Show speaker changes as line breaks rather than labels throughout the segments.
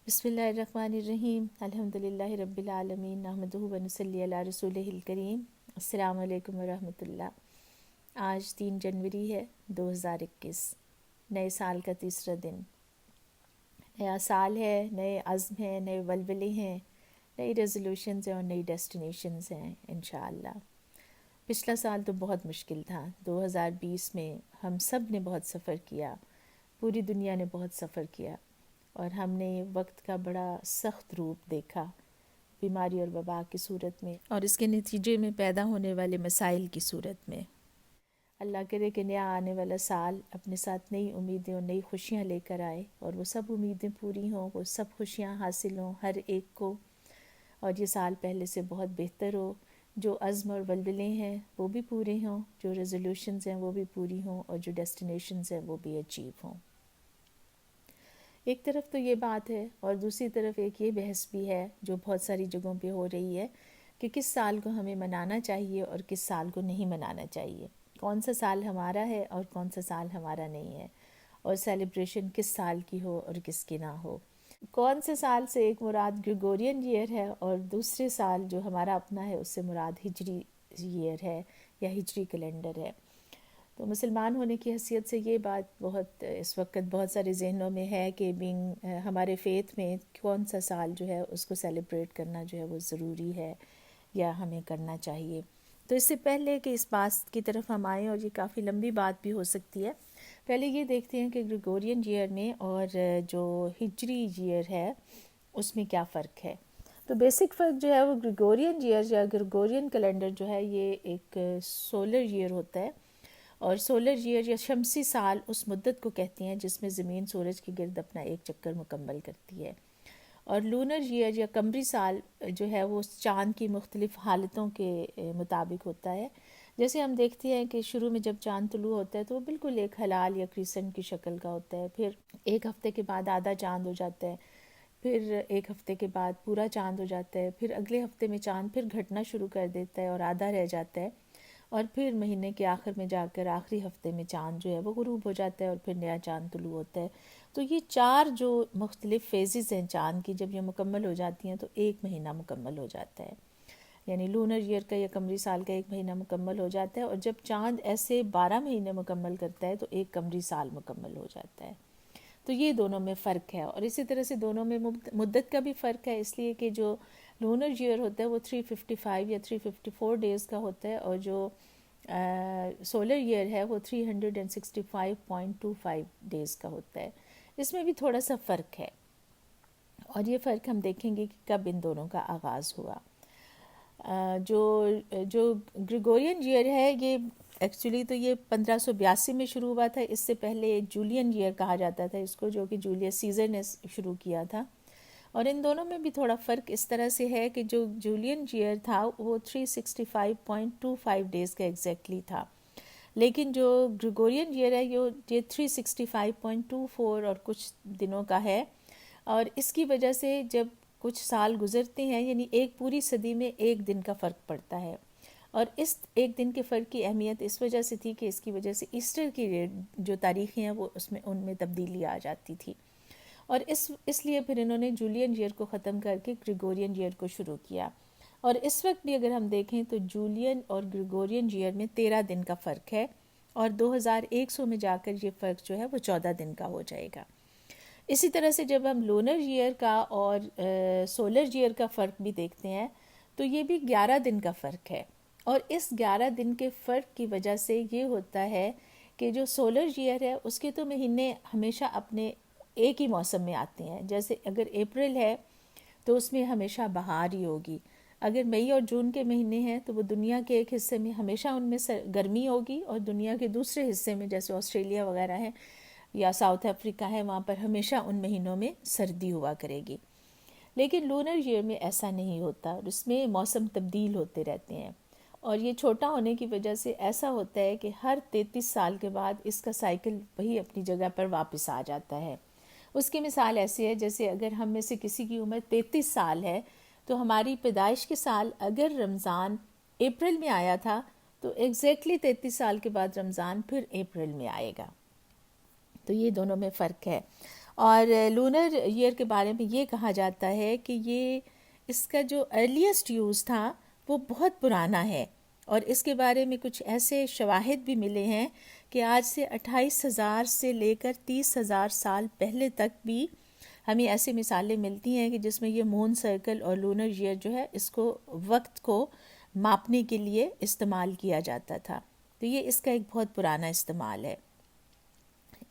بسم اللہ الرحمن الرحیم الحمدللہ رب العالمین نحمدہ و نصلی علی رسولہ الکریم. السلام علیکم ورحمۃ اللہ. آج 3 جنوری ہے 2021. نئے سال کا تیسرا دن. نیا سال ہے، نئے عزم ہیں، نئے ولولے ہیں، نئی ریزولوشنز ہیں اور نئی ڈیسٹینیشنز ہیں انشاءاللہ. پچھلا سال تو بہت مشکل تھا. 2020 میں ہم سب نے بہت سفر کیا، پوری دنیا نے بہت سفر کیا، اور ہم نے وقت کا بڑا سخت روپ دیکھا بیماری اور وبا کی صورت میں، اور اس کے نتیجے میں پیدا ہونے والے مسائل کی صورت میں. اللہ کرے کہ نیا آنے والا سال اپنے ساتھ نئی امیدیں اور نئی خوشیاں لے کر آئے، اور وہ سب امیدیں پوری ہوں، وہ سب خوشیاں حاصل ہوں ہر ایک کو، اور یہ سال پہلے سے بہت بہتر ہو. جو عزم اور ولولے ہیں وہ بھی پورے ہوں، جو ریزولوشنز ہیں وہ بھی پوری ہوں، اور جو ڈیسٹینیشنز ہیں وہ بھی اچیو ہوں. ایک طرف تو یہ بات ہے، اور دوسری طرف ایک یہ بحث بھی ہے جو بہت ساری جگہوں پہ ہو رہی ہے کہ کس سال کو ہمیں منانا چاہیے اور کس سال کو نہیں منانا چاہیے. کون سا سال ہمارا ہے اور کون سا سال ہمارا نہیں ہے، اور سیلیبریشن کس سال کی ہو اور کس کی نہ ہو. کون سے سال سے ایک مراد گریگورین ایئر ہے، اور دوسرے سال جو ہمارا اپنا ہے اس سے مراد ہجری ایئر ہے یا ہجری کیلنڈر ہے. تو مسلمان ہونے کی حیثیت سے یہ بات بہت اس وقت بہت سارے ذہنوں میں ہے کہ ہمارے فیتھ میں کون سا سال جو ہے اس کو سیلیبریٹ کرنا جو ہے وہ ضروری ہے یا ہمیں کرنا چاہیے. تو اس سے پہلے کہ اس بات کی طرف ہم آئیں، اور یہ کافی لمبی بات بھی ہو سکتی ہے، پہلے یہ دیکھتے ہیں کہ گریگورین ایئر میں اور جو ہجری ایئر ہے اس میں کیا فرق ہے. تو بیسک فرق جو ہے وہ گریگورین ایئر یا گریگورین کیلنڈر جو ہے یہ ایک سولر ایئر ہوتا ہے، اور سولر ایئر یا شمسی سال اس مدت کو کہتے ہیں جس میں زمین سورج کے گرد اپنا ایک چکر مکمل کرتی ہے. اور لونر ایئر یا قمری سال جو ہے وہ چاند کی مختلف حالتوں کے مطابق ہوتا ہے. جیسے ہم دیکھتے ہیں کہ شروع میں جب چاند طلوع ہوتا ہے تو وہ بالکل ایک ہلال یا کریسنٹ کی شکل کا ہوتا ہے، پھر ایک ہفتے کے بعد آدھا چاند ہو جاتا ہے، پھر ایک ہفتے کے بعد پورا چاند ہو جاتا ہے، پھر اگلے ہفتے میں چاند پھر گھٹنا شروع کر دیتا ہے اور آدھا رہ جاتا ہے، اور پھر مہینے کے آخر میں جا کر آخری ہفتے میں چاند جو ہے وہ غروب ہو جاتا ہے اور پھر نیا چاند طلوع ہوتا ہے. تو یہ 4 جو مختلف فیزز ہیں چاند کی، جب یہ مکمل ہو جاتی ہیں تو ایک مہینہ مکمل ہو جاتا ہے. یعنی لونر ایئر کا یا قمری سال کا ایک مہینہ مکمل ہو جاتا ہے، اور جب چاند ایسے 12 مہینے مکمل کرتا ہے تو ایک قمری سال مکمل ہو جاتا ہے. تو یہ دونوں میں فرق ہے، اور اسی طرح سے دونوں میں مدت کا بھی فرق ہے، اس لیے کہ جو لونر ایئر ہوتا ہے وہ 355 یا 354 ڈیز کا ہوتا ہے، اور جو سولر ایئر ہے وہ 365.25 ڈیز کا ہوتا ہے. اس میں بھی تھوڑا سا فرق ہے، اور یہ فرق ہم دیکھیں گے کہ کب ان دونوں کا آغاز ہوا. جو گریگورین ایئر ہے یہ ایکچولی تو یہ 1582 میں شروع ہوا تھا. اس سے پہلے جولین ایئر کہا جاتا تھا اس کو، جو کہ جولیس سیزر نے شروع کیا تھا. اور ان دونوں میں بھی تھوڑا فرق اس طرح سے ہے کہ جو جولین ایئر تھا وہ 365.25 ڈیز کا ایگزیکٹلی تھا، لیکن جو گریگورین ایئر ہے یہ 365.24 اور کچھ دنوں کا ہے. اور اس کی وجہ سے جب کچھ سال گزرتے ہیں، یعنی ایک پوری صدی میں ایک دن کا فرق پڑتا ہے، اور اس ایک دن کے فرق کی اہمیت اس وجہ سے تھی کہ اس کی وجہ سے ایسٹر کی جو تاریخیں ہیں وہ ان میں تبدیلی آ جاتی تھی. اور اس لیے پھر انہوں نے جولین ایئر کو ختم کر کے گریگورین ایئر کو شروع کیا. اور اس وقت بھی اگر ہم دیکھیں تو جولین اور گریگورین ایئر میں 13 دن کا فرق ہے، اور 2100 میں جا کر یہ فرق جو ہے وہ 14 دن کا ہو جائے گا. اسی طرح سے جب ہم لونر ایئر کا اور سولر ایئر کا فرق بھی دیکھتے ہیں تو یہ بھی 11 دن کا فرق ہے. اور اس 11 دن کے فرق کی وجہ سے یہ ہوتا ہے کہ جو سولر ایئر ہے اس کے تو مہینے ہمیشہ اپنے ایک ہی موسم میں آتے ہیں. جیسے اگر اپریل ہے تو اس میں ہمیشہ بہار ہی ہوگی، اگر مئی اور جون کے مہینے ہیں تو وہ دنیا کے ایک حصے میں ہمیشہ ان میں گرمی ہوگی، اور دنیا کے دوسرے حصے میں جیسے آسٹریلیا وغیرہ ہے یا ساؤتھ افریقہ ہے وہاں پر ہمیشہ ان مہینوں میں سردی ہوا کرے گی. لیکن لونر ایئر میں ایسا نہیں ہوتا، اور اس میں موسم تبدیل ہوتے رہتے ہیں. اور یہ چھوٹا ہونے کی وجہ سے ایسا ہوتا ہے کہ ہر 33 سال کے بعد اس کا سائیکل وہی اپنی جگہ پر واپس آ جاتا ہے. اس کی مثال ایسی ہے جیسے اگر ہم میں سے کسی کی عمر 33 سال ہے تو ہماری پیدائش کے سال اگر رمضان اپریل میں آیا تھا تو ایگزیکٹلی 33 سال کے بعد رمضان پھر اپریل میں آئے گا. تو یہ دونوں میں فرق ہے. اور لونر ایئر کے بارے میں یہ کہا جاتا ہے کہ یہ اس کا جو ارلیسٹ یوز تھا وہ بہت پرانا ہے، اور اس کے بارے میں کچھ ایسے شواہد بھی ملے ہیں کہ آج سے 28,000 سے لے کر 30,000 سال پہلے تک بھی ہمیں ایسی مثالیں ملتی ہیں کہ جس میں یہ مون سرکل اور لونر ایئر جو ہے اس کو وقت کو ماپنے کے لیے استعمال کیا جاتا تھا. تو یہ اس کا ایک بہت پرانا استعمال ہے.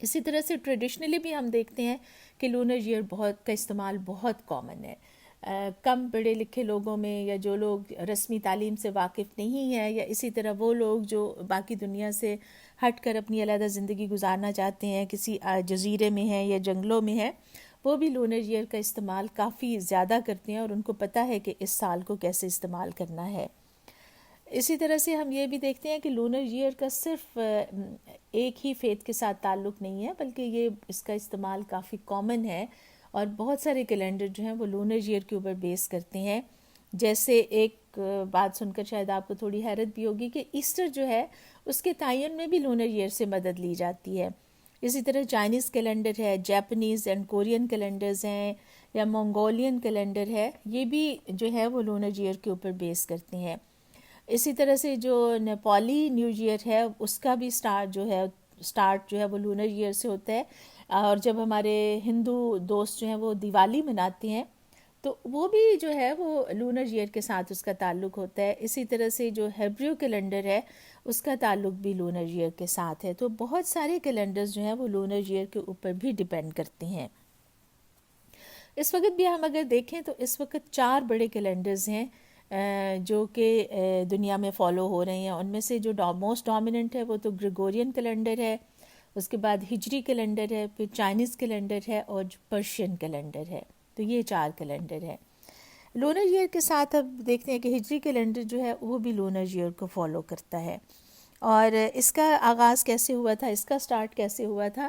اسی طرح سے ٹریڈیشنلی بھی ہم دیکھتے ہیں کہ لونر ایئر کا استعمال بہت کامن ہے. کم پڑھے لکھے لوگوں میں، یا جو لوگ رسمی تعلیم سے واقف نہیں ہیں، یا اسی طرح وہ لوگ جو باقی دنیا سے ہٹ کر اپنی علیحدہ زندگی گزارنا چاہتے ہیں، کسی جزیرے میں ہیں یا جنگلوں میں ہیں، وہ بھی لونر ایئر کا استعمال کافی زیادہ کرتے ہیں، اور ان کو پتہ ہے کہ اس سال کو کیسے استعمال کرنا ہے. اسی طرح سے ہم یہ بھی دیکھتے ہیں کہ لونر ایئر کا صرف ایک ہی فیتھ کے ساتھ تعلق نہیں ہے، بلکہ یہ اس کا استعمال کافی کامن ہے، اور بہت سارے کیلنڈر جو ہیں وہ لونر ایئر کے اوپر بیس کرتے ہیں. جیسے ایک بات سن کر شاید آپ کو تھوڑی حیرت بھی ہوگی کہ ایسٹر جو ہے اس کے تعین میں بھی لونر ایئر سے مدد لی جاتی ہے. اسی طرح چائنیز کیلنڈر ہے، جیپنیز اینڈ کورین کیلنڈرز ہیں، یا منگولین کیلنڈر ہے، یہ بھی جو ہے وہ لونر ایئر کے اوپر بیس کرتے ہیں. اسی طرح سے جو نیپالی نیو ایئر ہے اس کا بھی سٹارٹ جو ہے وہ لونر ایئر سے ہوتا ہے. اور جب ہمارے ہندو دوست جو ہیں وہ دیوالی مناتے ہیں تو وہ بھی جو ہے وہ لونر ایئر کے ساتھ اس کا تعلق ہوتا ہے. اسی طرح سے جو ہیبریو کیلنڈر ہے اس کا تعلق بھی لونر ایئر کے ساتھ ہے. تو بہت سارے کیلنڈرز جو ہیں وہ لونر ایئر کے اوپر بھی ڈیپینڈ کرتے ہیں. اس وقت بھی ہم اگر دیکھیں تو اس وقت 4 بڑے کیلنڈرز ہیں جو کہ دنیا میں فالو ہو رہے ہیں. ان میں سے جو موسٹ ڈومیننٹ ہے وہ تو گریگورین کیلنڈر ہے، اس کے بعد ہجری کیلنڈر ہے، پھر چائنیز کیلنڈر ہے، اور پرشین کیلنڈر ہے. تو یہ 4 کیلنڈر ہیں. لونر ایئر کے ساتھ اب دیکھتے ہیں کہ ہجری کیلنڈر جو ہے وہ بھی لونر ایئر کو فالو کرتا ہے. اور اس کا آغاز کیسے ہوا تھا، اس کا سٹارٹ کیسے ہوا تھا؟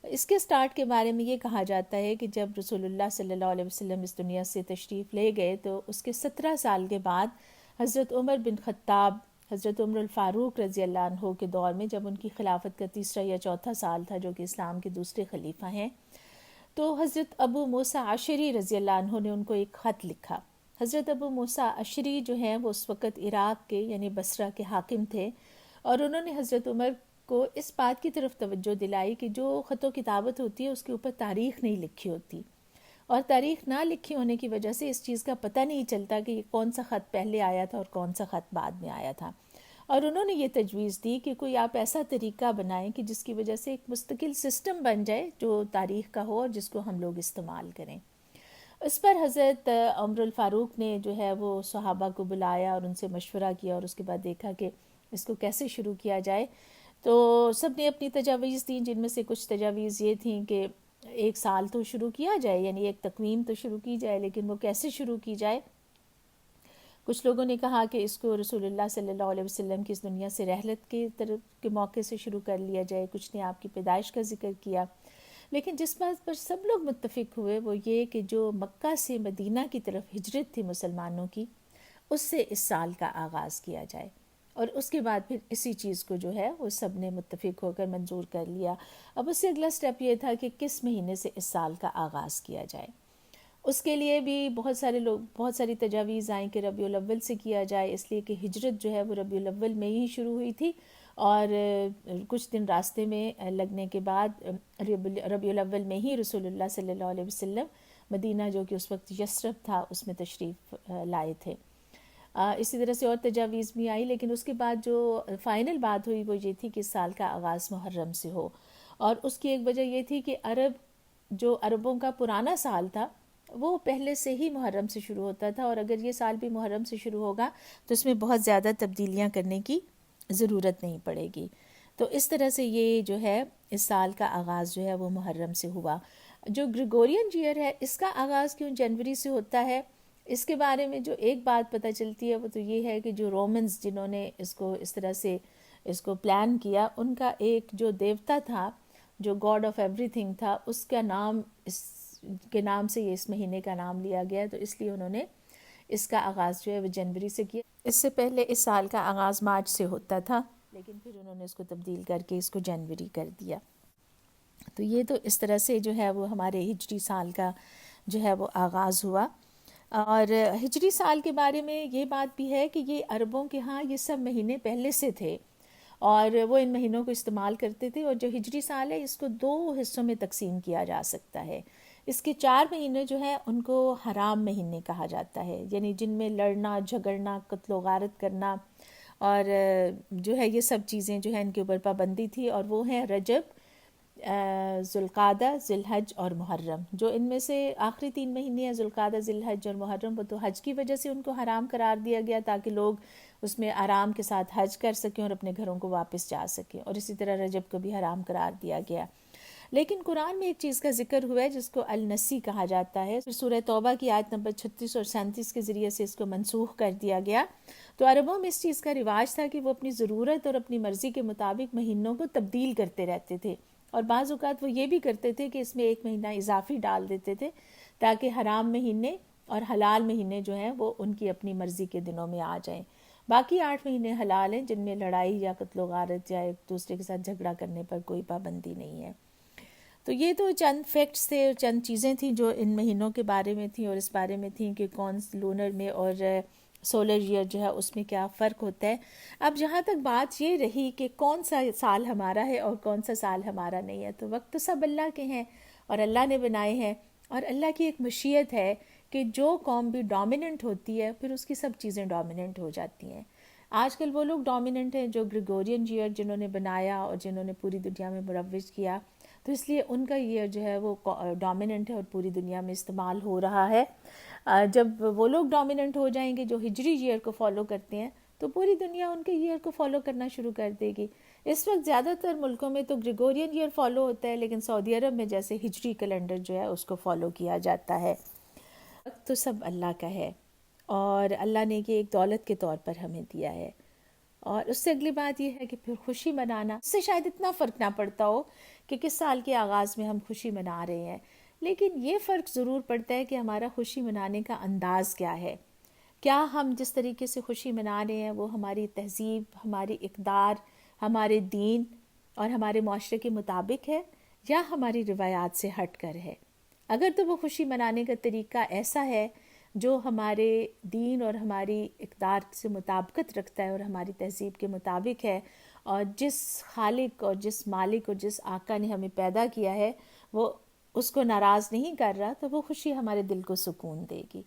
اس کے سٹارٹ کے بارے میں یہ کہا جاتا ہے کہ جب رسول اللہ صلی اللہ علیہ وسلم اس دنیا سے تشریف لے گئے تو اس کے 17 سال کے بعد حضرت عمر بن خطاب، حضرت عمر الفاروق رضی اللہ عنہ کے دور میں، جب ان کی خلافت کا 3 یا 4 سال تھا، جو کہ اسلام کے دوسرے خلیفہ ہیں، تو حضرت ابو موسیٰ اشعری رضی اللہ عنہ نے ان کو ایک خط لکھا. حضرت ابو موسیٰ اشعری جو ہیں وہ اس وقت عراق کے یعنی بصرہ کے حاکم تھے، اور انہوں نے حضرت عمر کو اس بات کی طرف توجہ دلائی کہ جو خط و کتابت ہوتی ہے اس کے اوپر تاریخ نہیں لکھی ہوتی، اور تاریخ نہ لکھی ہونے کی وجہ سے اس چیز کا پتہ نہیں چلتا کہ کون سا خط پہلے آیا تھا اور کون سا خط بعد میں آیا تھا. اور انہوں نے یہ تجویز دی کہ کوئی آپ ایسا طریقہ بنائیں کہ جس کی وجہ سے ایک مستقل سسٹم بن جائے جو تاریخ کا ہو اور جس کو ہم لوگ استعمال کریں. اس پر حضرت عمر الفاروق نے جو ہے وہ صحابہ کو بلایا اور ان سے مشورہ کیا، اور اس کے بعد دیکھا کہ اس کو کیسے شروع کیا جائے. تو سب نے اپنی تجاویز دیں، جن میں سے کچھ تجاویز یہ تھیں کہ ایک سال تو شروع کیا جائے، یعنی ایک تقویم تو شروع کی جائے، لیکن وہ کیسے شروع کی جائے. کچھ لوگوں نے کہا کہ اس کو رسول اللہ صلی اللہ علیہ وسلم کی اس دنیا سے رحلت کی طرف کے موقع سے شروع کر لیا جائے. کچھ نے آپ کی پیدائش کا ذکر کیا. لیکن جس بات پر سب لوگ متفق ہوئے وہ یہ کہ جو مکہ سے مدینہ کی طرف ہجرت تھی مسلمانوں کی، اس سے اس سال کا آغاز کیا جائے. اور اس کے بعد پھر اسی چیز کو جو ہے وہ سب نے متفق ہو کر منظور کر لیا. اب اس سے اگلا سٹیپ یہ تھا کہ کس مہینے سے اس سال کا آغاز کیا جائے. اس کے لیے بھی بہت ساری تجاویز آئیں کہ ربیع الاول سے کیا جائے، اس لیے کہ ہجرت جو ہے وہ ربیع الاول میں ہی شروع ہوئی تھی، اور کچھ دن راستے میں لگنے کے بعد ربیع الاول میں ہی رسول اللہ صلی اللہ علیہ وسلم مدینہ، جو کہ اس وقت یثرب تھا، اس میں تشریف لائے تھے. اسی طرح سے اور تجاویز بھی آئی، لیکن اس کے بعد جو فائنل بات ہوئی وہ یہ تھی کہ اس سال کا آغاز محرم سے ہو. اور اس کی ایک وجہ یہ تھی کہ عربوں کا پرانا سال تھا وہ پہلے سے ہی محرم سے شروع ہوتا تھا، اور اگر یہ سال بھی محرم سے شروع ہوگا تو اس میں بہت زیادہ تبدیلیاں کرنے کی ضرورت نہیں پڑے گی. تو اس طرح سے یہ جو ہے اس سال کا آغاز جو ہے وہ محرم سے ہوا. جو گریگورین ایئر ہے اس کا آغاز کیوں جنوری سے ہوتا ہے، اس کے بارے میں جو ایک بات پتہ چلتی ہے وہ تو یہ ہے کہ جو رومنز جنہوں نے اس کو اس طرح سے اس کو پلان کیا، ان کا ایک جو دیوتا تھا جو گاڈ آف ایوری تھنگ تھا، اس کا نام اس کے نام سے یہ اس مہینے کا نام لیا گیا، تو اس لیے انہوں نے اس کا آغاز جو ہے وہ جنوری سے کیا. اس سے پہلے اس سال کا آغاز مارچ سے ہوتا تھا، لیکن پھر انہوں نے اس کو تبدیل کر کے اس کو جنوری کر دیا. تو یہ تو اس طرح سے جو ہے وہ ہمارے ہجری سال کا جو ہے وہ آغاز ہوا. اور ہجری سال کے بارے میں یہ بات بھی ہے کہ یہ عربوں کے ہاں یہ سب مہینے پہلے سے تھے اور وہ ان مہینوں کو استعمال کرتے تھے. اور جو ہجری سال ہے اس کو 2 حصوں میں تقسیم کیا جا سکتا ہے. اس کے 4 مہینے جو ہیں ان کو حرام مہینے کہا جاتا ہے، یعنی جن میں لڑنا جھگڑنا قتل و غارت کرنا اور جو ہے یہ سب چیزیں جو ہیں ان کے اوپر پابندی تھی. اور وہ ہیں رجب، ذوالقعدہ، ذی الحج اور محرم. جو ان میں سے آخری 3 مہینے ہیں ذوالقعدہ، ذی الحج اور محرم، وہ تو حج کی وجہ سے ان کو حرام قرار دیا گیا تاکہ لوگ اس میں آرام کے ساتھ حج کر سکیں اور اپنے گھروں کو واپس جا سکیں. اور اسی طرح رجب کو بھی حرام قرار دیا گیا. لیکن قرآن میں ایک چیز کا ذکر ہوا ہے جس کو النسی کہا جاتا ہے. سورہ توبہ کی آیت نمبر 36 اور 37 کے ذریعے سے اس کو منسوخ کر دیا گیا. تو عربوں میں اس چیز کا رواج تھا کہ وہ اپنی ضرورت اور اپنی مرضی کے مطابق مہینوں کو تبدیل کرتے رہتے تھے. اور بعض اوقات وہ یہ بھی کرتے تھے کہ اس میں 1 مہینہ اضافی ڈال دیتے تھے تاکہ حرام مہینے اور حلال مہینے جو ہیں وہ ان کی اپنی مرضی کے دنوں میں آ جائیں. باقی 8 مہینے حلال ہیں جن میں لڑائی یا قتل و غارت یا ایک دوسرے کے ساتھ جھگڑا کرنے پر کوئی پابندی نہیں ہے. تو یہ تو چند فیکٹس تھے، چند چیزیں تھیں جو ان مہینوں کے بارے میں تھیں اور اس بارے میں تھیں کہ کون لونر میں اور سولر ایئر جو ہے اس میں کیا فرق ہوتا ہے. اب جہاں تک بات یہ رہی کہ کون سا سال ہمارا ہے اور کون سا سال ہمارا نہیں ہے، تو وقت تو سب اللہ کے ہیں اور اللہ نے بنائے ہیں. اور اللہ کی ایک مشیت ہے کہ جو قوم بھی ڈومیننٹ ہوتی ہے پھر اس کی سب چیزیں ڈومیننٹ ہو جاتی ہیں. آج کل وہ لوگ ڈومیننٹ ہیں جو گریگورین ایئر جنہوں نے بنایا اور جنہوں نے پوری دنیا میں مروج کیا، تو اس لیے ان کا ایئر جو ہے وہ ڈومیننٹ ہے اور پوری دنیا میں استعمال ہو رہا ہے. جب وہ لوگ ڈومیننٹ ہو جائیں گے جو ہجری ایئر کو فالو کرتے ہیں تو پوری دنیا ان کے ایئر کو فالو کرنا شروع کر دے گی. اس وقت زیادہ تر ملکوں میں تو گریگورین ایئر فالو ہوتا ہے، لیکن سعودی عرب میں جیسے ہجری کیلنڈر جو ہے اس کو فالو کیا جاتا ہے. وقت تو سب اللہ کا ہے اور اللہ نے یہ ایک دولت کے طور پر ہمیں دیا ہے. اور اس سے اگلی بات یہ ہے کہ پھر خوشی منانا، اس سے شاید اتنا فرق نہ پڑتا ہو کہ کس سال کے آغاز میں ہم خوشی منا رہے ہیں، لیکن یہ فرق ضرور پڑتا ہے کہ ہمارا خوشی منانے کا انداز کیا ہے. کیا ہم جس طریقے سے خوشی منا رہے ہیں وہ ہماری تہذیب، ہماری اقدار، ہمارے دین اور ہمارے معاشرے کے مطابق ہے یا ہماری روایات سے ہٹ کر ہے. اگر تو وہ خوشی منانے کا طریقہ ایسا ہے جو ہمارے دین اور ہماری اقدار سے مطابقت رکھتا ہے اور ہماری تہذیب کے مطابق ہے اور جس خالق اور جس مالک اور جس آقا نے ہمیں پیدا کیا ہے وہ اس کو ناراض نہیں کر رہا، تو وہ خوشی ہمارے دل کو سکون دے گی.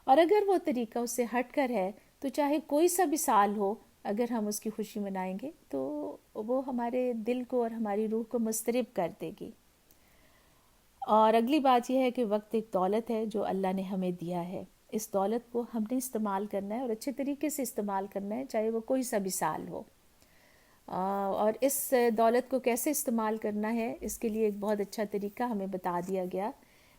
اور اگر وہ طریقہ اس سے ہٹ کر ہے تو چاہے کوئی سا بھی سال ہو، اگر ہم اس کی خوشی منائیں گے تو وہ ہمارے دل کو اور ہماری روح کو مضطرب کر دے گی. اور اگلی بات یہ ہے کہ وقت ایک دولت ہے جو اللہ نے ہمیں دیا ہے. اس دولت کو ہم نے استعمال کرنا ہے اور اچھے طریقے سے استعمال کرنا ہے، چاہے وہ کوئی سا بھی سال ہو. اور اس دولت کو کیسے استعمال کرنا ہے اس کے لیے ایک بہت اچھا طریقہ ہمیں بتا دیا گیا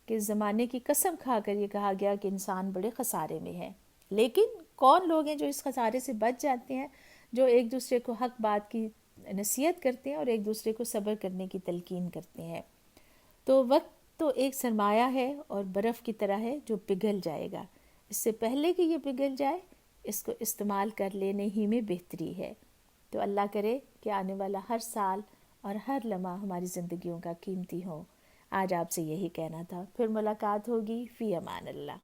کہ اس زمانے کی قسم کھا کر یہ کہا گیا کہ انسان بڑے خسارے میں ہے. لیکن کون لوگ ہیں جو اس خسارے سے بچ جاتے ہیں؟ جو ایک دوسرے کو حق بات کی نصیحت کرتے ہیں اور ایک دوسرے کو صبر کرنے کی تلقین کرتے ہیں. تو وقت تو ایک سرمایہ ہے اور برف کی طرح ہے جو پگھل جائے گا. اس سے پہلے کہ یہ پگھل جائے اس کو استعمال کر لینے ہی میں بہتری ہے. تو اللہ کرے کہ آنے والا ہر سال اور ہر لمحہ ہماری زندگیوں کا قیمتی ہو. آج آپ سے یہی کہنا تھا. پھر ملاقات ہوگی. فی امان اللہ.